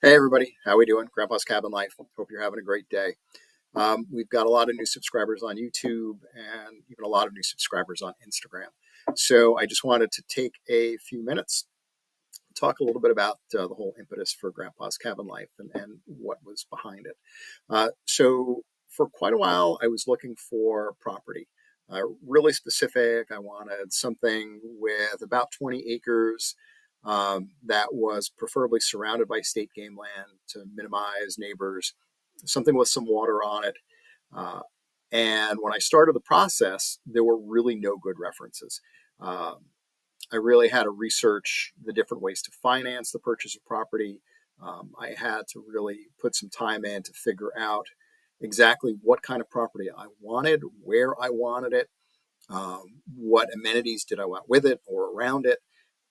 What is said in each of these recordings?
Hey everybody, how we doing? Grandpa's Cabin Life. Hope you're having a great day. We've got a lot of new subscribers on YouTube and even a lot of new subscribers on Instagram. So I just wanted to take a few minutes, talk a little bit about the whole impetus for Grandpa's Cabin Life and what was behind it. So for quite a while, I was looking for property, really specific. I wanted something with about 20 acres that was preferably surrounded by state game land to minimize neighbors, something with some water on it. Uh, and when I started the process, there were really no good references. Um, I really had to research the different ways to finance the purchase of property. I had to really put some time in to figure out exactly what kind of property I wanted, where I wanted it, what amenities did I want with it or around it,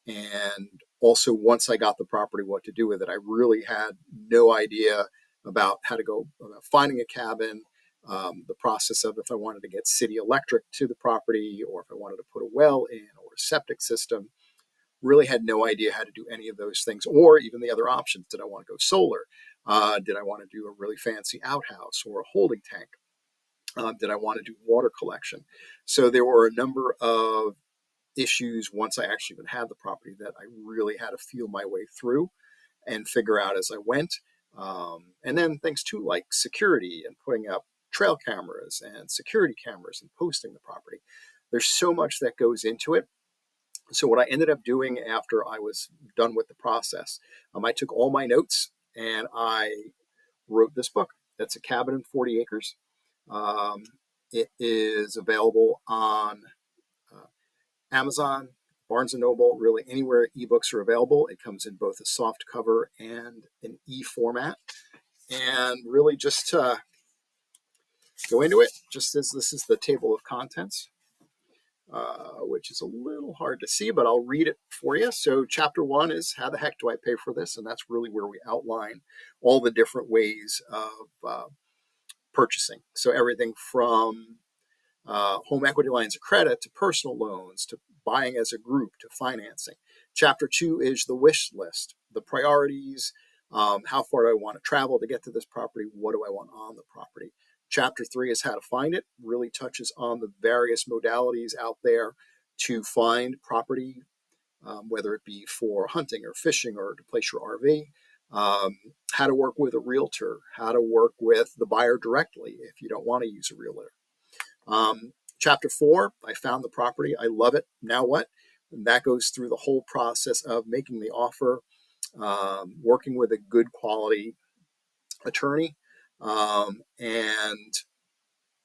and also once I got the property, what to do with it. I really had no idea about how to go about finding a cabin, the process of if I wanted to get city electric to the property or if I wanted to put a well in or a septic system. Really had no idea how to do any of those things or even the other options. Did I want to go solar? Did I want to do a really fancy outhouse or a holding tank? Did I want to do water collection? So there were a number of issues once I actually even had the property that I really had to feel my way through and figure out as I went. And then things too like security and putting up trail cameras and security cameras and posting the property. There's so much that goes into it. So what I ended up doing after I was done with the process, I took all my notes and I wrote this book. That's A Cabin in 40 Acres. Um, it is available on uh, Amazon, Barnes and Noble, really anywhere ebooks are available. It comes in both a soft cover and an e format. And really just to go into it, just as this is the table of contents, which is a little hard to see, but I'll read it for you. So, chapter one is how the heck do I pay for this? And that's really where we outline all the different ways of purchasing. So, everything from home equity lines of credit to personal loans to buying as a group to financing. Chapter two is the wish list, the priorities, how far do I want to travel to get to this property? What do I want on the property? Chapter three is how to find it, really touches on the various modalities out there to find property, whether it be for hunting or fishing or to place your RV. How to work with a realtor, how to work with the buyer directly if you don't want to use a realtor. Chapter four, I found the property. I love it. Now what? And that goes through the whole process of making the offer, working with a good quality attorney, and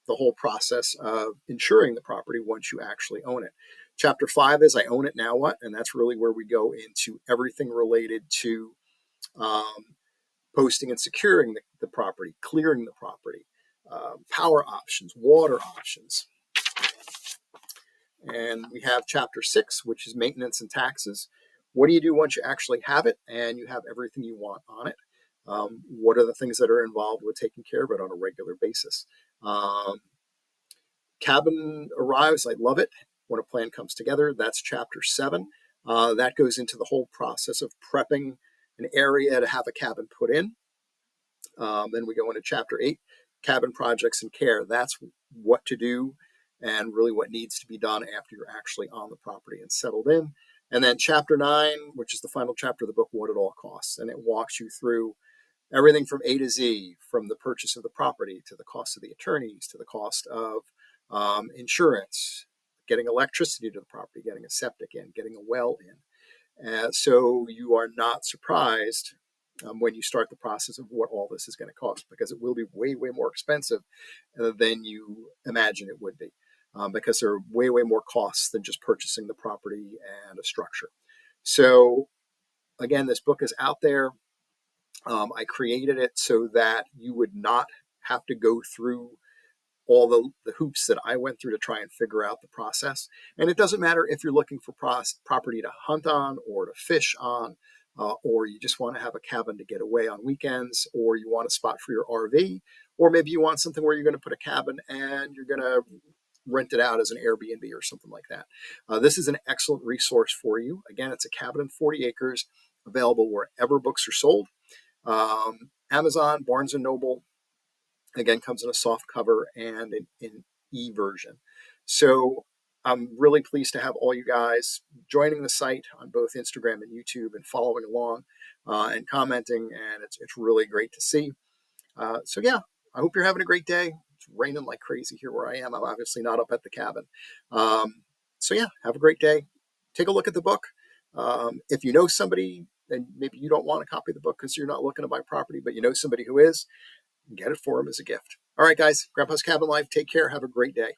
the whole process of insuring the property once you actually own it. Chapter five is I own it. Now what? And that's really where we go into everything related to um, posting and securing the property, clearing the property, power options, water options. And we have chapter six, which is maintenance and taxes. What do you do once you actually have it and you have everything you want on it? What are the things that are involved with taking care of it on a regular basis? Um, Cabin arrives. I love it when a plan comes together. That's chapter seven. That goes into the whole process of prepping an area to have a cabin put in. Then we go into chapter eight, cabin projects and care. That's what to do and really what needs to be done after you're actually on the property and settled in. And then chapter nine, which is the final chapter of the book, what it all costs. And it walks you through everything from A to Z, from the purchase of the property to the cost of the attorneys to the cost of insurance, getting electricity to the property, getting a septic in, getting a well in. So you are not surprised when you start the process of what all this is going to cost, because it will be way, way more expensive than you imagine it would be, because there are way, way more costs than just purchasing the property and a structure. So again, this book is out there. I created it so that you would not have to go through all the hoops that I went through to try and figure out the process. And it doesn't matter if you're looking for property to hunt on or to fish on, or you just want to have a cabin to get away on weekends, or you want a spot for your RV, or maybe you want something where you're going to put a cabin and you're going to rent it out as an Airbnb or something like that. This is an excellent resource for you. Again, it's A Cabin in 40 Acres, available wherever books are sold. Amazon, Barnes and Noble, again, comes in a soft cover and in e-version. So I'm really pleased to have all you guys joining the site on both Instagram and YouTube and following along and commenting, and it's really great to see. So yeah, I hope you're having a great day. It's raining like crazy here where I am. I'm obviously not up at the cabin. So yeah, have a great day. Take a look at the book. If you know somebody, and maybe you don't want a copy of the book because you're not looking to buy property, but you know somebody who is, get it for them as a gift. All right, guys, Grandpa's Cabin Life. Take care. Have a great day.